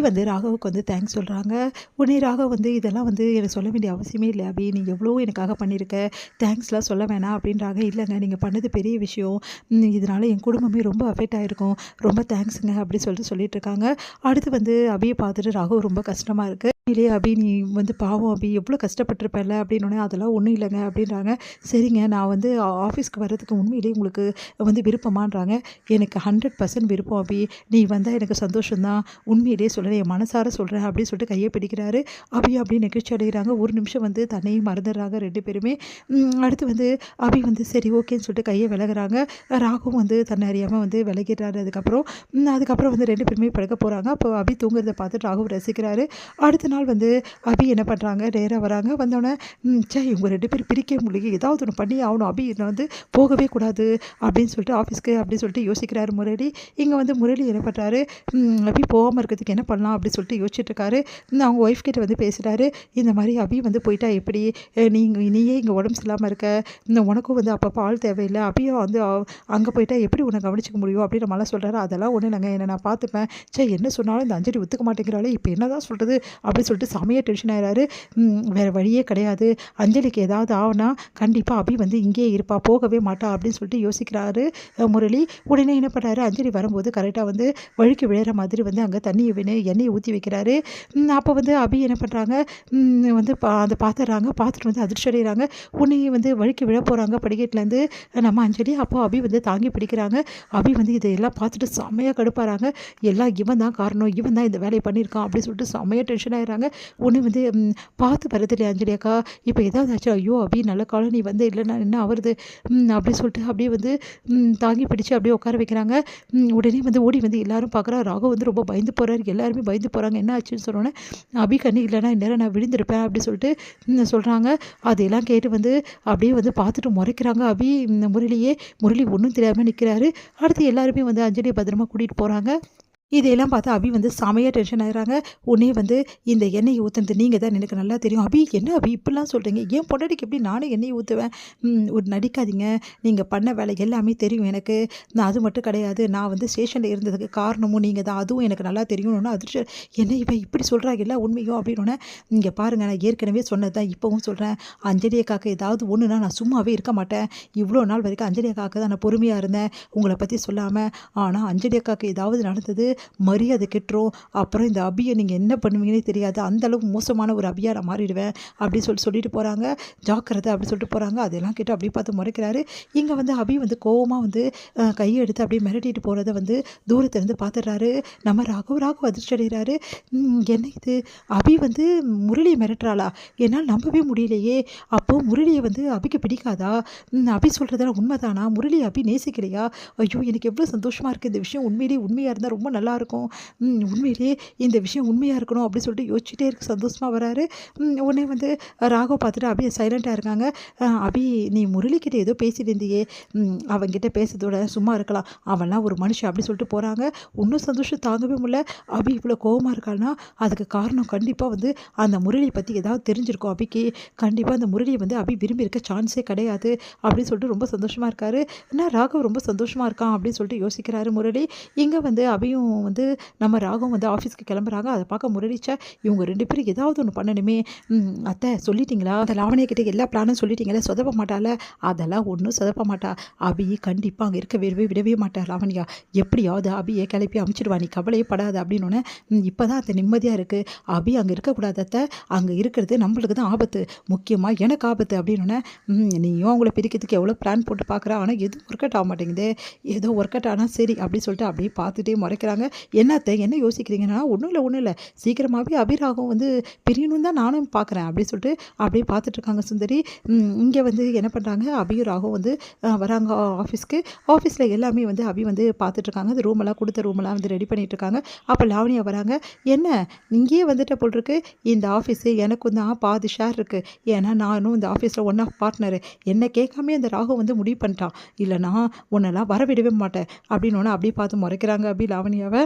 வந்து ராகவுக்கு வந்து தேங்க்ஸ் சொல்கிறாங்க. உடனே ராகவ் வந்து இதெல்லாம் வந்து எனக்கு சொல்ல வேண்டிய அவசியமே இல்லை அபி, நீ எவ்வளோ எனக்காக பண்ணியிருக்க, தேங்க்ஸ்லாம் சொல்ல வேணாம் அப்படின்றாங்க. இல்லைங்க, நீங்கள் பண்ணது பெரிய விஷயம், இதனால் என் குடும்பமே ரொம்ப அஃபெக்ட் ஆகிருக்கும், ரொம்ப தேங்க்ஸுங்க அப்படி சொல்லிட்டு இருக்காங்க. அடுத்து வந்து அபியை பார்த்துட்டு ராகவ் ரொம்ப கஷ்டமாக இருக்குது. இல்லையே அபி, நீ வந்து பாவம் அபி, எவ்வளோ கஷ்டப்பட்டுருப்பேன்ல அப்படின்னோடனே அதெல்லாம் ஒன்றும் இல்லைங்க அப்படின்றாங்க. சரிங்க, நான் வந்து ஆஃபீஸ்க்கு வர்றதுக்கு உண்மையிலேயே உங்களுக்கு வந்து விருப்பமான்றாங்க. எனக்கு 100% விருப்பம் அபி, நீ வந்தால் எனக்கு சந்தோஷம்தான், உண்மையிலேயே சொல்கிறேன், என் மனசார சொல்கிறேன் அப்படின்னு சொல்லிட்டு கையை பிடிக்கிறாரு. அபி அப்படி நெகிழ்ச்சி அடைகிறாங்க. ஒரு நிமிஷம் வந்து தன்னையும் மறந்துடுறாங்க ரெண்டு பேருமே. அடுத்து வந்து அபி வந்து சரி ஓகேன்னு சொல்லிட்டு கையை விலகுறாங்க. ராகவும் வந்து தன்னை அறியாமல் வந்து விலகிடுறாரு. அதுக்கப்புறம் வந்து ரெண்டு பேருமே படுக்க போகிறாங்க. அப்போ அபி தூங்குறத பார்த்துட்டு ராகவும் ரசிக்கிறாரு. அடுத்த நாள் வந்து அபி என்ன பண்ணுறாங்க, நேராக வராங்க. வந்தோடனே சே, இவங்க ரெண்டு பேரும் பிரிக்க முடியல, ஏதாவது ஒன்று பண்ணி ஆகணும், அபி இதில் வந்து போகவே கூடாது அப்படின்னு சொல்லிட்டு ஆஃபீஸ்க்கு அப்படின்னு சொல்லிட்டு யோசிக்கிறாரு முரளி. இங்கே வந்து முரளி என்ன பண்ணுறாரு, அபி போகாமல் இருக்கிறதுக்கு என்ன பண்ணலாம் அப்படின்னு சொல்லிட்டு யோசிச்சுட்டு இருக்காரு. அவங்க ஒய்ஃப் கிட்ட வந்து பேசுகிறாரு. இந்த மாதிரி அபி வந்து போயிட்டா எப்படி, நீயே இங்கே உடம்பு சரியில்லாமல் இருக்க, உனக்கும் வந்து அப்பப்போ ஆள் தேவையில்லை, அபியும் வந்து அங்கே போயிட்டா எப்படி உன்னை கவனிச்சிக்க முடியும் அப்படின்னு நம்மளாம் சொல்கிறாரு. அதெல்லாம் ஒன்றும் இல்லைங்க, என்னை நான் பார்த்துப்பேன். சே, என்ன சொன்னாலும் இந்த அஞ்சலி ஒத்துக்க மாட்டேங்கிறாளே, இப்போ என்ன தான் சொல்கிறது அப்படின்னு சொல்லிட்டு செமையாக டென்ஷன் ஆகிறாரு. வேறு வழியே கிடையாது, அஞ்சலிக்கு ஏதாவது ஆகுனா கண்டிப்பாக அபி வந்து இங்கேயே இருப்பா, போகவே மாட்டா அப்படின்னு சொல்லிட்டு யோசிக்கிறாரு முரளி. உடனே என்ன பண்ணுறாரு, அஞ்சலி வரும்போது கரெக்டாக வந்து வழுக்கி விழுற மாதிரி வந்து அங்கே எண்ணெயை ஊற்றி வைக்கிறாரு. அப்போ வந்து அபி என்ன பண்ணுறாங்க, வந்து அதை பார்த்துட்டு வந்து அதிர்ச்சி அடைகிறாங்க. உடனே வந்து வழுக்கி விழ போகிறாங்க படிக்கட்டுலேருந்து நம்ம அஞ்சலி. அப்போ அபி வந்து தாங்கி பிடிக்கிறாங்க. அபி வந்து இதையெல்லாம் பார்த்துட்டு செம்மையாக கடுப்பாகிறாங்க. எல்லாம் இவன் தான் காரணம், இவன் தான் இந்த வேலையை பண்ணியிருக்கான் அப்படின்னு சொல்லிட்டு செம்மையாக டென்ஷன் ஆகிறாங்க. ஒன்று வந்து பார்த்து வருது இல்லையா அஞ்சலி அக்கா, இப்போ ஏதாவது ஆச்சு, ஐயோ அபி நல்ல காலம், நீ வந்து இல்லைன்னா என்ன ஆகுறது அப்படின்னு சொல்லிட்டு அப்படியே வந்து தாங்கி பிடிச்சி அப்படியே உட்கார வைக்கிறாங்க. உடனே வந்து ஓடி வந்து எல்லாரும் பார்க்குறா. ராகவ் வந்து ரொம்ப பயந்து போகிறாரு. எல்லாருமே பயந்து போகிறாங்க. என்ன ஆச்சுன்னு சொன்னோன்னே, அபி கண்ணி இல்லைன்னா இந்நேரம் நான் விழுந்திருப்பேன் அப்படி சொல்லிட்டு சொல்கிறாங்க. அதையெல்லாம் கேட்டு வந்து அப்படியே வந்து பார்த்துட்டு முறைக்கிறாங்க அபி. முரளி ஒன்றும் தெரியாமல் நிற்கிறாரு. அடுத்து எல்லாருமே வந்து அஞ்சலியை பத்திரமா கூட்டிகிட்டு போகிறாங்க. இதையெல்லாம் பார்த்து அபி வந்து செமையாக டென்ஷன் ஆகிறாங்க. உடனே வந்து இந்த எண்ணெயை ஊற்றுனது நீங்கள் தான், எனக்கு நல்லா தெரியும். அபி என்ன அபி இப்படிலாம் சொல்கிறீங்க, ஏன் பொண்டாட்டிக்கு எப்படி நானே எண்ணெயை ஊற்றுவேன், ஒரு நடிக்காதீங்க, நீங்கள் பண்ண வேலை எல்லாமே தெரியும் எனக்கு, நான் அது மட்டும் கிடையாது, நான் வந்து ஸ்டேஷனில் இருந்ததுக்கு காரணமும் நீங்கள் தான், அதுவும் எனக்கு நல்லா தெரியும்னு அதிர்ச்சி. என்ன இவன் இப்படி சொல்கிறாங்க எல்லா உண்மையும் அப்படின்னோடனே, இங்கே பாருங்கள், நான் ஏற்கனவே சொன்னது தான் இப்போவும் சொல்கிறேன், அஞ்சலி அக்காக்கு ஏதாவது ஒன்றுனா நான் சும்மாவே இருக்க மாட்டேன். இவ்வளோ நாள் வரைக்கும் அஞ்சலி அக்காக்கு தான் நான் பொறுமையாக இருந்தேன் உங்களை பற்றி சொல்லாமல். ஆனால் அஞ்சலி அக்காக்கு ஏதாவது நடந்தது, மரியாதை கெட்டுரும், அப்புறம் இந்த அபியை நீங்கள் என்ன பண்ணுவீங்கன்னே தெரியாது, அந்தளவுக்கு மோசமான ஒரு அபியாக நான் மாறிடுவேன் அப்படின்னு சொல்லிட்டு போகிறாங்க. ஜாக்கிரதை அப்படி சொல்லிட்டு போகிறாங்க. அதெல்லாம் கேட்டு அப்படி பார்த்து முறைக்கிறாரு. இங்கே வந்து அபி வந்து கோவமாக வந்து கையை எடுத்து அப்படியே மிரட்டிட்டு போகிறத வந்து தூரத்துலேருந்து பார்த்துடுறாரு. நம்ம ராகவ் அதிர்ச்சி அடைகிறாரு. என்ன இது, அபி வந்து முரளியை மிரட்டுறாளா, என்னால் நம்பவே முடியலையே, அப்போது முரளியை வந்து அபிக்கு பிடிக்காதா, அபி சொல்கிறதெல்லாம் உண்மைதானா, முரளி அபி நேசிக்கலையா, ஐயோ எனக்கு எவ்வளோ சந்தோஷமாக இருக்குது, இந்த விஷயம் உண்மையாக இருந்தால் ரொம்ப நல்லாயிருக்கும், உண்மையிலேயே இந்த விஷயம் உண்மையாக இருக்கணும் அப்படி சொல்லிட்டு யோசிச்சுட்டே இருக்கு. சந்தோஷமாக வராரு. உடனே வந்து ராகவ் பார்த்துட்டு அபி சைலண்ட்டாக இருக்காங்க. அபி, நீ முரளிக்கிட்ட ஏதோ பேசிட்டு இருந்தியே, அவங்கிட்ட பேசுறதோட சும்மா இருக்கலாம், அவன்லாம் ஒரு மனுஷன் அப்படி சொல்லிட்டு போகிறாங்க. இன்னும் சந்தோஷம் தாங்கவே முடியல. அபி இவ்வளோ கோவமாக இருக்கான்னா அதுக்கு காரணம் கண்டிப்பாக வந்து அந்த முரளியை பற்றி ஏதாவது தெரிஞ்சிருக்கும் அபிக்கு. கண்டிப்பாக அந்த முரளியை வந்து அபி விரும்பி இருக்க சான்ஸே கிடையாது அப்படின்னு சொல்லிட்டு ரொம்ப சந்தோஷமாக இருக்காரு. ஏன்னா ராகவ் ரொம்ப சந்தோஷமாக இருக்கான் அப்படின்னு சொல்லிட்டு யோசிக்கிறாரு முரளி. இங்கே வந்து அபியும் வந்து நம்ம ராகம் வந்து ஆஃபீஸ்க்கு கிளம்புறாங்க. அதை பார்க்க முரளிச்சா, இவங்க ரெண்டு பேரும் ஏதாவது ஒன்று பண்ணணுமே, அத்தை சொல்லிட்டீங்களா, அந்த லாவணியா கிட்டே எல்லா பிளானும் சொல்லிட்டீங்களே, சொதப்ப மாட்டால, அதெல்லாம் ஒன்றும் சொதப்ப மாட்டா, அபி கண்டிப்பாக அங்கே இருக்க விடவே மாட்டா லாவணியா, எப்படியாவது அபியை கிளப்பி அமுச்சிடுவா, நீ கவலையே படாது அப்படின்னோடனே, இப்போ தான் அத்தை நிம்மதியாக இருக்குது, அபி அங்கே இருக்கக்கூடாது அத்தை, அங்கே இருக்கிறது நம்மளுக்கு தான் ஆபத்து, முக்கியமாக எனக்கு ஆபத்து அப்படின்னோடனே, நீயும் அவங்கள பிரிக்கிறதுக்கு எவ்வளோ பிளான் போட்டு பார்க்குறா, ஆனால் எதுவும் ஒர்க் அவுட் ஆக மாட்டேங்குது, ஏதோ ஒர்க் அவுட் ஆனால் சரி அப்படின்னு சொல்லிட்டு அப்படியே பார்த்துட்டே முறைக்கிறாங்க. என்னத்தை என்ன யோசிக்கிறீங்கன்னா, ஒன்றும் இல்லை, சீக்கிரமாகவே அபிராகம் வந்து பிரியணும் தான் நானும் பார்க்குறேன் அப்படின்னு சொல்லிட்டு அப்படியே பார்த்துட்ருக்காங்க சுந்தரி. இங்கே வந்து என்ன பண்ணுறாங்க, அபியும் ராகும் வந்து வராங்க ஆஃபீஸ்க்கு. ஆஃபீஸில் எல்லாமே வந்து அபி வந்து பார்த்துட்ருக்காங்க. அந்த கொடுத்த ரூமெல்லாம் வந்து ரெடி பண்ணிகிட்ருக்காங்க. அப்போ லாவணியா வராங்க. என்ன இங்கேயே வந்துட்ட போல் இருக்கு, இந்த ஆஃபீஸு எனக்கும் தான் பாதி ஷேர் இருக்குது, ஏன்னா நானும் இந்த ஆஃபீஸில் ஒன் ஆஃப் பார்ட்னரு, என்னை கேட்காமே அந்த ராகு வந்து முடிவு பண்ணிட்டான், இல்லைனா உன்னெல்லாம் வரவிடவே மாட்டேன் அப்படின்னு அப்படியே பார்த்து முறைக்கிறாங்க அபி லாவணியாவை.